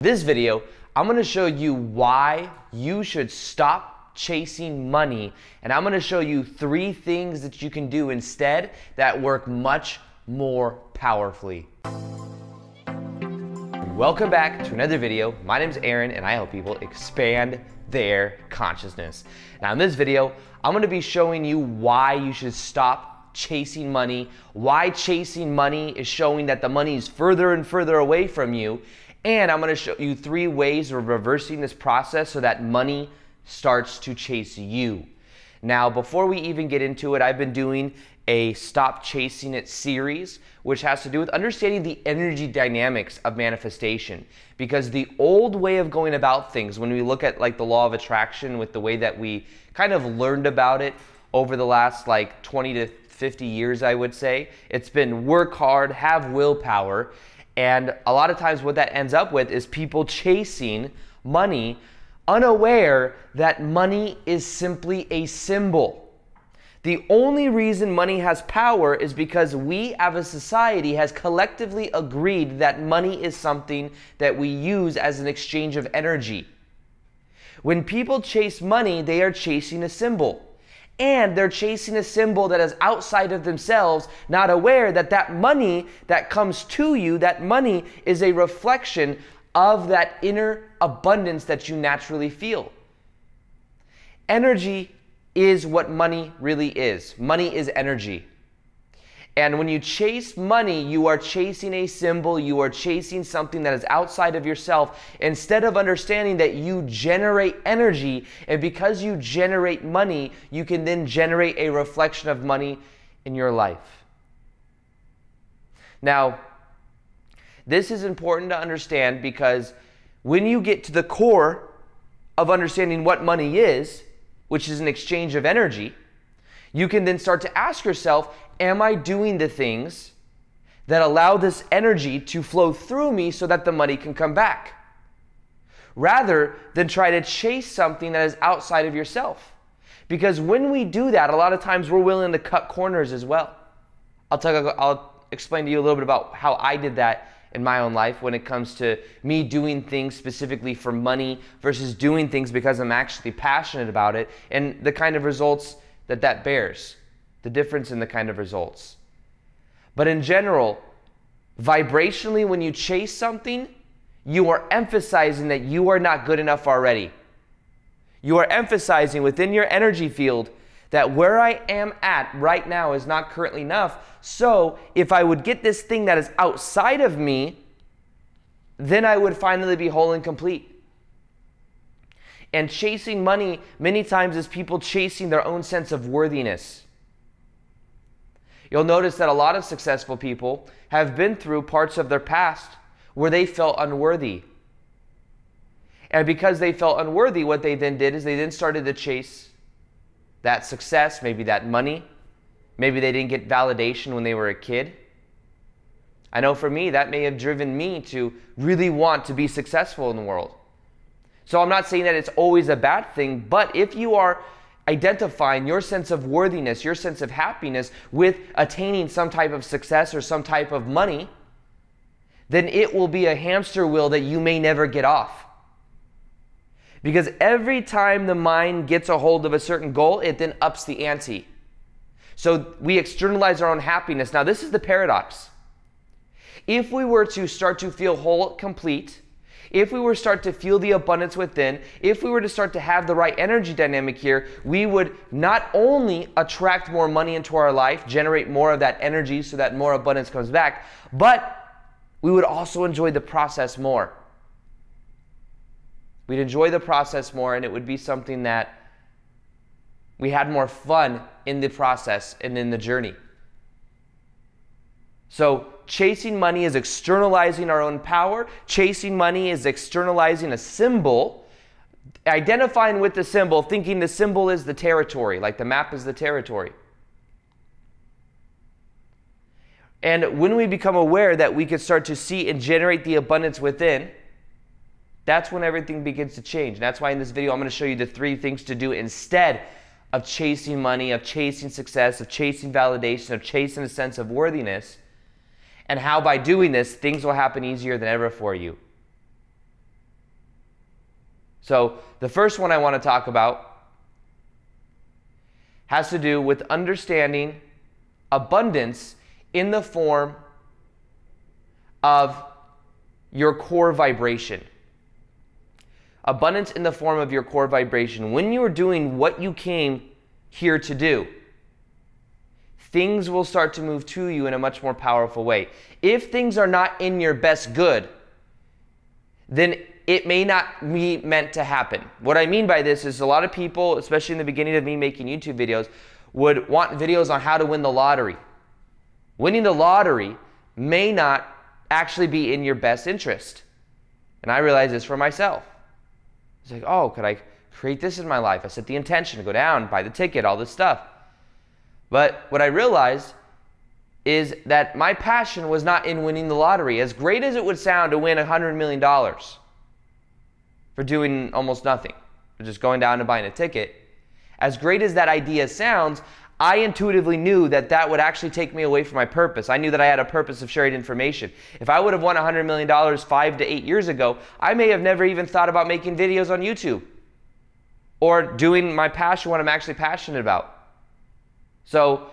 This video, I'm going to show you why you should stop chasing money, and I'm going to show you 3 things that you can do instead that work much more powerfully. Welcome back to another video. My name is Aaron and I help people expand their consciousness. Now in this video, I'm going to be showing you why you should stop chasing money, why chasing money is showing that the money is further and further away from you. And I'm going to show you 3 ways of reversing this process so that money starts to chase you. Now, before we even get into it, I've been doing a Stop Chasing It series, which has to do with understanding the energy dynamics of manifestation. Because the old way of going about things, when we look at like the law of attraction with the way that we kind of learned about it over the last like 20 to 50 years, I would say, it's been work hard, have willpower. And a lot of times what that ends up with is people chasing money, unaware that money is simply a symbol. The only reason money has power is because we as a society has collectively agreed that money is something that we use as an exchange of energy. When people chase money, they are chasing a symbol. And they're chasing a symbol that is outside of themselves, not aware that that money that comes to you, that money is a reflection of that inner abundance that you naturally feel. Energy is what money really is. Money is energy. And when you chase money, you are chasing a symbol, you are chasing something that is outside of yourself, instead of understanding that you generate energy, and because you generate money, you can then generate a reflection of money in your life. Now, this is important to understand because when you get to the core of understanding what money is, which is an exchange of energy, you can then start to ask yourself, am I doing the things that allow this energy to flow through me so that the money can come back? Rather than try to chase something that is outside of yourself. Because when we do that, a lot of times we're willing to cut corners as well. I'll explain to you a little bit about how I did that in my own life when it comes to me doing things specifically for money versus doing things because I'm actually passionate about it, and the kind of results that bears, the difference in the kind of results. But in general, vibrationally, when you chase something, you are emphasizing that you are not good enough already. You are emphasizing within your energy field that where I am at right now is not currently enough. So if I would get this thing that is outside of me, then I would finally be whole and complete. And chasing money many times is people chasing their own sense of worthiness. You'll notice that a lot of successful people have been through parts of their past where they felt unworthy. And because they felt unworthy, what they then did is they then started to chase that success, maybe that money. Maybe they didn't get validation when they were a kid. I know for me, that may have driven me to really want to be successful in the world. So I'm not saying that it's always a bad thing, but if you are identifying your sense of worthiness, your sense of happiness with attaining some type of success or some type of money, then it will be a hamster wheel that you may never get off. Because every time the mind gets a hold of a certain goal, it then ups the ante. So we externalize our own happiness. Now this is the paradox. If we were to start to feel whole, complete, if we were to start to feel the abundance within, if we were to start to have the right energy dynamic here, we would not only attract more money into our life, generate more of that energy so that more abundance comes back, but we would also enjoy the process more. We'd enjoy the process more, and it would be something that we had more fun in the process and in the journey. So chasing money is externalizing our own power. Chasing money is externalizing a symbol, identifying with the symbol, thinking the symbol is the territory, like the map is the territory. And when we become aware that we can start to see and generate the abundance within, that's when everything begins to change. And that's why in this video I'm going to show you the 3 things to do instead of chasing money, of chasing success, of chasing validation, of chasing a sense of worthiness, and how by doing this, things will happen easier than ever for you. So the first one I want to talk about has to do with understanding abundance in the form of your core vibration. Abundance in the form of your core vibration. When you're doing what you came here to do, things will start to move to you in a much more powerful way. If things are not in your best good, then it may not be meant to happen. What I mean by this is a lot of people, especially in the beginning of me making YouTube videos, would want videos on how to win the lottery. Winning the lottery may not actually be in your best interest. And I realized this for myself. It's like, oh, could I create this in my life? I set the intention to go down, buy the ticket, all this stuff. But what I realized is that my passion was not in winning the lottery. As great as it would sound to win $100 million for doing almost nothing, for just going down and buying a ticket, as great as that idea sounds, I intuitively knew that that would actually take me away from my purpose. I knew that I had a purpose of sharing information. If I would have won $100 million 5 to 8 years ago, I may have never even thought about making videos on YouTube or doing my passion, what I'm actually passionate about. So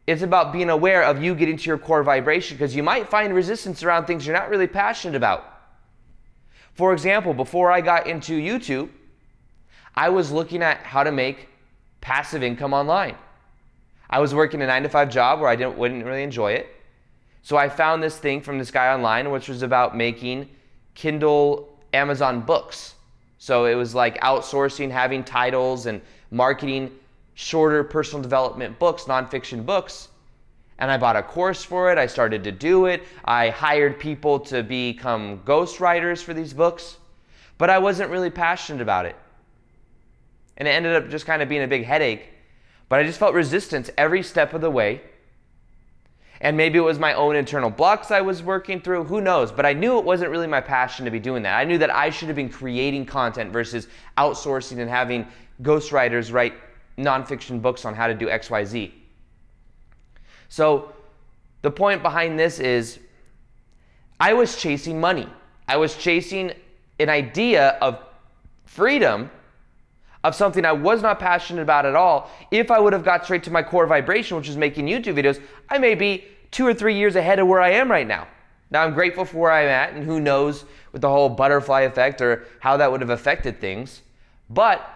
it's about being aware of you getting to your core vibration, because you might find resistance around things you're not really passionate about. For example, before I got into YouTube, I was looking at how to make passive income online. I was working a 9-to-5 job where I wouldn't really enjoy it. So I found this thing from this guy online, which was about making Kindle Amazon books. So it was like outsourcing, having titles and marketing shorter personal development books, nonfiction books. And I bought a course for it. I started to do it. I hired people to become ghostwriters for these books, but I wasn't really passionate about it. And it ended up just kind of being a big headache, but I just felt resistance every step of the way. And maybe it was my own internal blocks I was working through, who knows? But I knew it wasn't really my passion to be doing that. I knew that I should have been creating content versus outsourcing and having ghostwriters write nonfiction books on how to do XYZ. So the point behind this is I was chasing money. I was chasing an idea of freedom, of something I was not passionate about at all. If I would have got straight to my core vibration, which is making YouTube videos, I may be 2 or 3 years ahead of where I am right now. Now I'm grateful for where I'm at, and who knows with the whole butterfly effect or how that would have affected things. But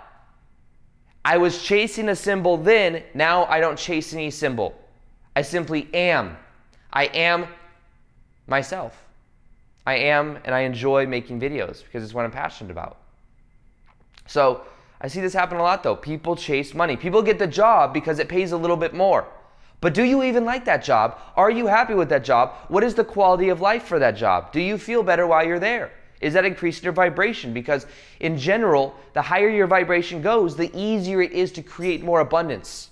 I was chasing a symbol then. Now I don't chase any symbol. I simply am. I am myself. I am, and I enjoy making videos because it's what I'm passionate about. So I see this happen a lot though. People chase money. People get the job because it pays a little bit more. But do you even like that job? Are you happy with that job? What is the quality of life for that job? Do you feel better while you're there? Is that increasing your vibration? Because in general, the higher your vibration goes, the easier it is to create more abundance.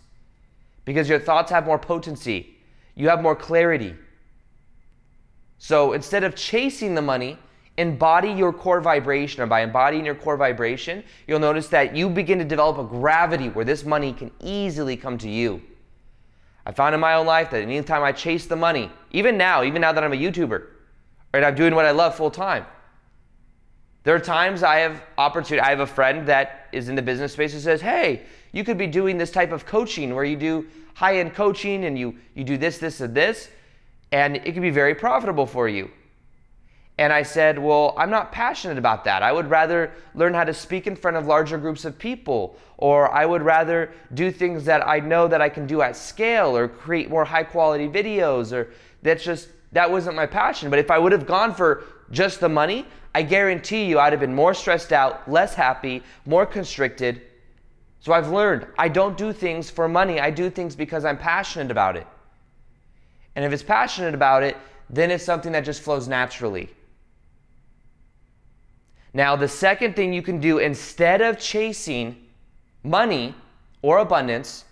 Because your thoughts have more potency. You have more clarity. So instead of chasing the money, embody your core vibration. Or by embodying your core vibration, you'll notice that you begin to develop a gravity where this money can easily come to you. I found in my own life that anytime I chase the money, even now that I'm a YouTuber, and I'm doing what I love full time, there are times I have opportunity. I have a friend that is in the business space who says, hey, you could be doing this type of coaching where you do high-end coaching and you do this, this, and this, and it can be very profitable for you. And I said, well, I'm not passionate about that. I would rather learn how to speak in front of larger groups of people, or I would rather do things that I know that I can do at scale, or create more high-quality videos, or that wasn't my passion. But if I would have gone for just the money, I guarantee you I'd have been more stressed out, less happy, more constricted. So I've learned I don't do things for money. I do things because I'm passionate about it. And if it's passionate about it, then it's something that just flows naturally. Now, the second thing you can do instead of chasing money or abundance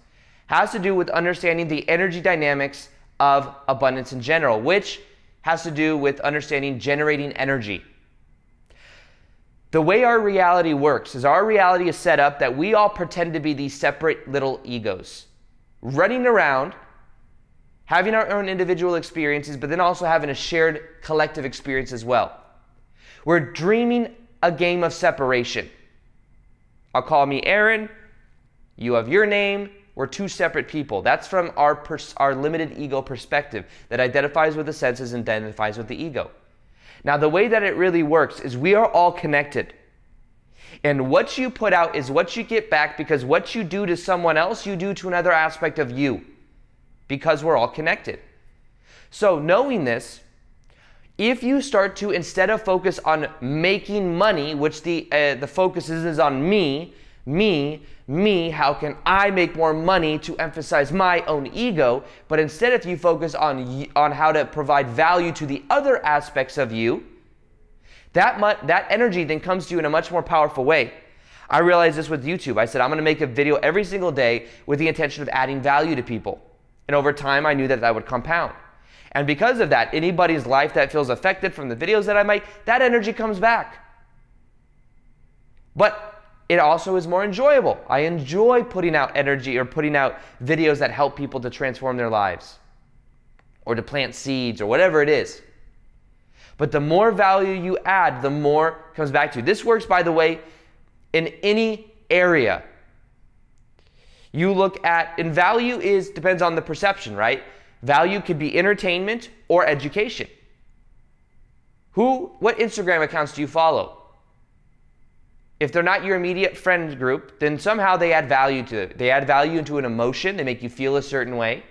has to do with understanding the energy dynamics of abundance in general, which has to do with understanding generating energy. The way our reality works is our reality is set up that we all pretend to be these separate little egos, running around, having our own individual experiences, but then also having a shared collective experience as well. We're dreaming a game of separation. I'll call me Aaron, you have your name, we're two separate people. That's from our limited ego perspective that identifies with the senses and identifies with the ego. Now, the way that it really works is we are all connected. And what you put out is what you get back, because what you do to someone else, you do to another aspect of you, because we're all connected. So knowing this, if you start to, instead of focus on making money, which the focus is on me, how can I make more money to emphasize my own ego, but instead if you focus on how to provide value to the other aspects of you, that energy then comes to you in a much more powerful way. I realized this with YouTube. I said, I'm going to make a video every single day with the intention of adding value to people. And over time, I knew that that would compound. And because of that, anybody's life that feels affected from the videos that I make, that energy comes back. But it also is more enjoyable. I enjoy putting out energy or putting out videos that help people to transform their lives or to plant seeds or whatever it is. But the more value you add, the more comes back to you. This works, by the way, in any area. You look at, and value depends on the perception, right? Value could be entertainment or education. What Instagram accounts do you follow? If they're not your immediate friend group, then somehow they add value to it. They add value into an emotion. They make you feel a certain way.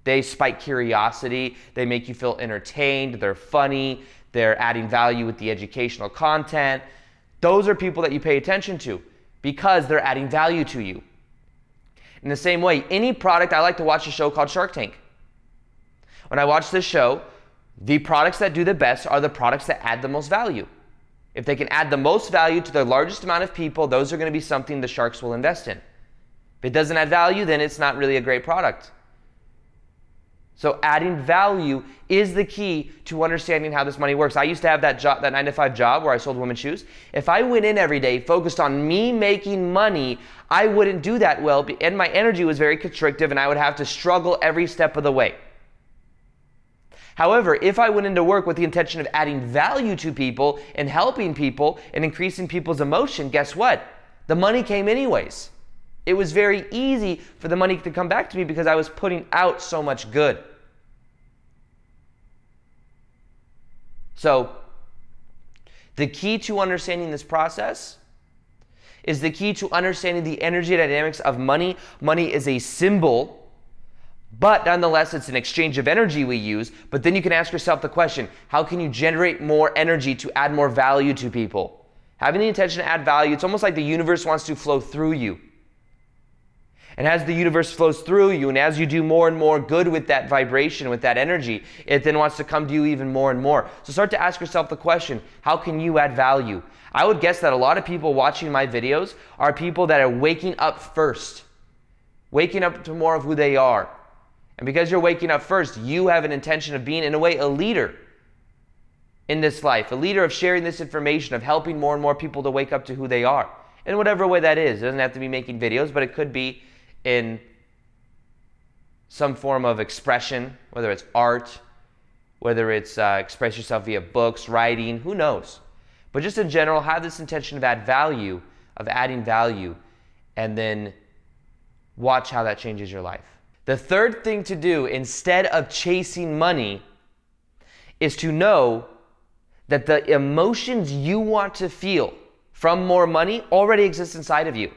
They spike curiosity. They make you feel entertained. They're funny. They're adding value with the educational content. Those are people that you pay attention to because they're adding value to you. In the same way, any product, I like to watch a show called Shark Tank. When I watch this show, the products that do the best are the products that add the most value. If they can add the most value to the largest amount of people, those are going to be something the sharks will invest in. If it doesn't add value, then it's not really a great product. So adding value is the key to understanding how this money works. I used to have that 9-to-5 job where I sold women's shoes. If I went in every day focused on me making money, I wouldn't do that well, and my energy was very constrictive and I would have to struggle every step of the way. However, if I went into work with the intention of adding value to people and helping people and increasing people's emotion, guess what? The money came anyways. It was very easy for the money to come back to me because I was putting out so much good. So, the key to understanding this process is the key to understanding the energy dynamics of money. Money is a symbol, but nonetheless, it's an exchange of energy we use. But then you can ask yourself the question, how can you generate more energy to add more value to people? Having the intention to add value, it's almost like the universe wants to flow through you. And as the universe flows through you, and as you do more and more good with that vibration, with that energy, it then wants to come to you even more and more. So start to ask yourself the question, how can you add value? I would guess that a lot of people watching my videos are people that are waking up first, waking up to more of who they are. And because you're waking up first, you have an intention of being, in a way, a leader in this life, a leader of sharing this information, of helping more and more people to wake up to who they are. In whatever way that is. It doesn't have to be making videos, but it could be in some form of expression, whether it's art, whether it's express yourself via books, writing, who knows. But just in general, have this intention of adding value, and then watch how that changes your life. The third thing to do instead of chasing money is to know that the emotions you want to feel from more money already exist inside of you.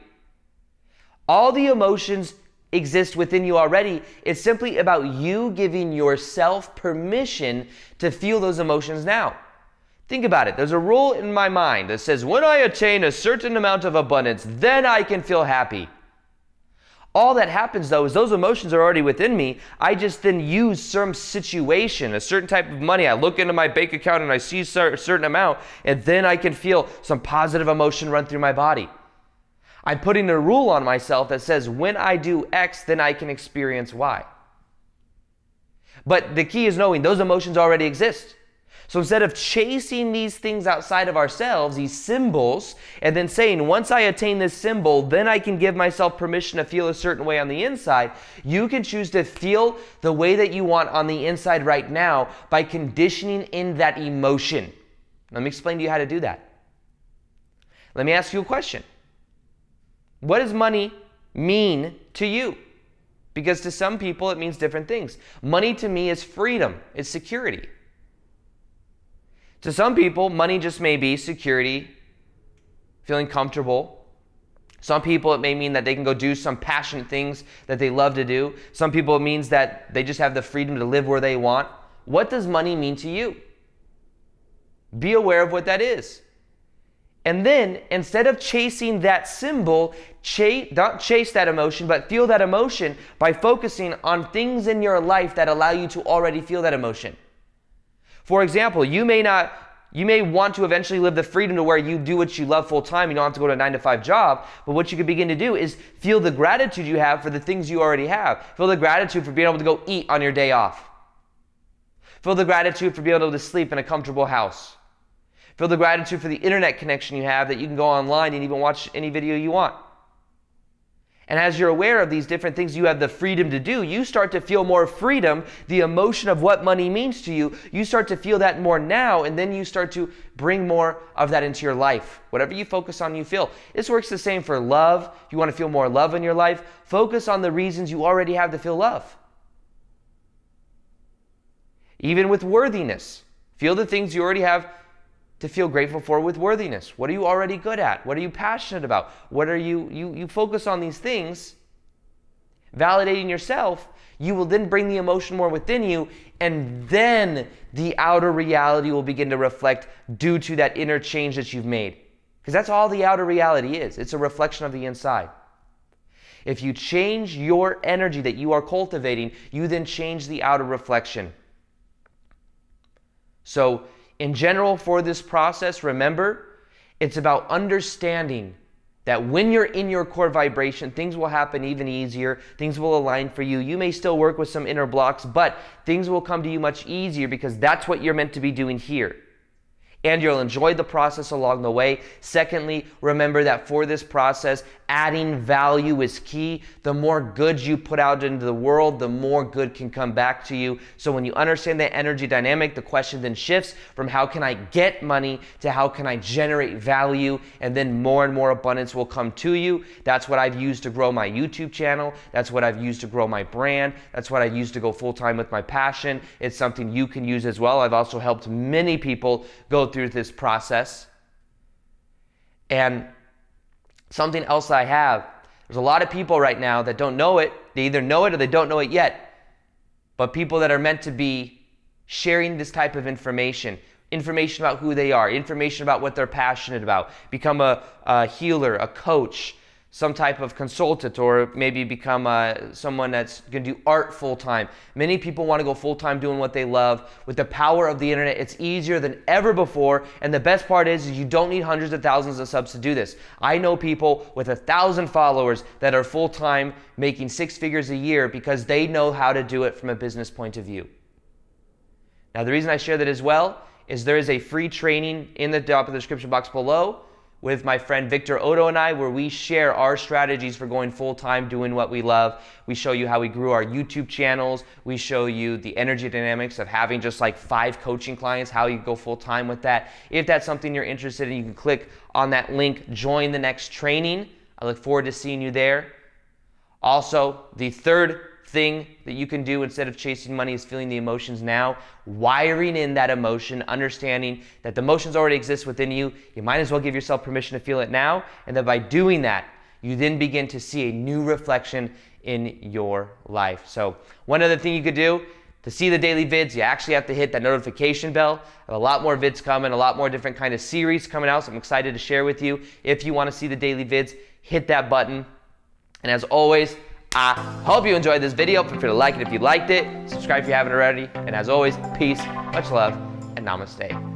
All the emotions exist within you already. It's simply about you giving yourself permission to feel those emotions now. Think about it. There's a rule in my mind that says, when I attain a certain amount of abundance, then I can feel happy. All that happens, though, is those emotions are already within me. I just then use some situation, a certain type of money. I look into my bank account and I see a certain amount, and then I can feel some positive emotion run through my body. I'm putting a rule on myself that says when I do X, then I can experience Y. But the key is knowing those emotions already exist. So instead of chasing these things outside of ourselves, these symbols, and then saying, once I attain this symbol, then I can give myself permission to feel a certain way on the inside, you can choose to feel the way that you want on the inside right now by conditioning in that emotion. Let me explain to you how to do that. Let me ask you a question. What does money mean to you? Because to some people, it means different things. Money to me is freedom, it's security. To some people, money just may be security, feeling comfortable. Some people, it may mean that they can go do some passionate things that they love to do. Some people, it means that they just have the freedom to live where they want. What does money mean to you? Be aware of what that is. And then, instead of chasing that symbol, don't chase that emotion, but feel that emotion by focusing on things in your life that allow you to already feel that emotion. For example, you may want to eventually live the freedom to where you do what you love full time. You don't have to go to a 9-to-5 job. But what you can begin to do is feel the gratitude you have for the things you already have. Feel the gratitude for being able to go eat on your day off. Feel the gratitude for being able to sleep in a comfortable house. Feel the gratitude for the internet connection you have that you can go online and even watch any video you want. And as you're aware of these different things you have the freedom to do, you start to feel more freedom, the emotion of what money means to you. You start to feel that more now, and then you start to bring more of that into your life. Whatever you focus on, you feel. This works the same for love. If you want to feel more love in your life, focus on the reasons you already have to feel love. Even with worthiness, feel the things you already have to feel grateful for with worthiness. What are you already good at? What are you passionate about? What are you focus on these things, validating yourself, you will then bring the emotion more within you, and then the outer reality will begin to reflect due to that inner change that you've made. Because that's all the outer reality is. It's a reflection of the inside. If you change your energy that you are cultivating, you then change the outer reflection. So, in general, for this process, remember, it's about understanding that when you're in your core vibration, things will happen even easier. Things will align for you. You may still work with some inner blocks, but things will come to you much easier because that's what you're meant to be doing here. And you'll enjoy the process along the way. Secondly, remember that for this process, adding value is key. The more good you put out into the world, the more good can come back to you. So when you understand that energy dynamic, the question then shifts from how can I get money to how can I generate value, and then more and more abundance will come to you. That's what I've used to grow my YouTube channel. That's what I've used to grow my brand. That's what I used to go full-time with my passion. It's something you can use as well. I've also helped many people go through this process. And something else that I have, there's a lot of people right now that don't know it. They either know it or they don't know it yet. But people that are meant to be sharing this type of information about who they are, information about what they're passionate about, become a healer, a coach, some type of consultant, or maybe become someone that's going to do art full-time. Many people want to go full-time doing what they love. With the power of the internet, it's easier than ever before, and the best part is you don't need hundreds of thousands of subs to do this. I know people with 1,000 followers that are full-time making 6 figures a year because they know how to do it from a business point of view. Now, the reason I share that as well is there is a free training in the top of the description box below with my friend Victor Odo and I, where we share our strategies for going full-time, doing what we love. We show you how we grew our YouTube channels. We show you the energy dynamics of having just like 5 coaching clients, how you go full-time with that. If that's something you're interested in, you can click on that link, join the next training. I look forward to seeing you there. Also, the third thing that you can do instead of chasing money is feeling the emotions now, wiring in that emotion, understanding that the emotions already exist within you. You might as well give yourself permission to feel it now, and that by doing that, you then begin to see a new reflection in your life. So one other thing you could do to see the daily vids, you actually have to hit that notification bell. I have a lot more vids coming, a lot more different kind of series coming out, so I'm excited to share with you. If you want to see the daily vids, hit that button. And as always, I hope you enjoyed this video. Feel free to like it if you liked it. Subscribe if you haven't already. And as always, peace, much love, and namaste.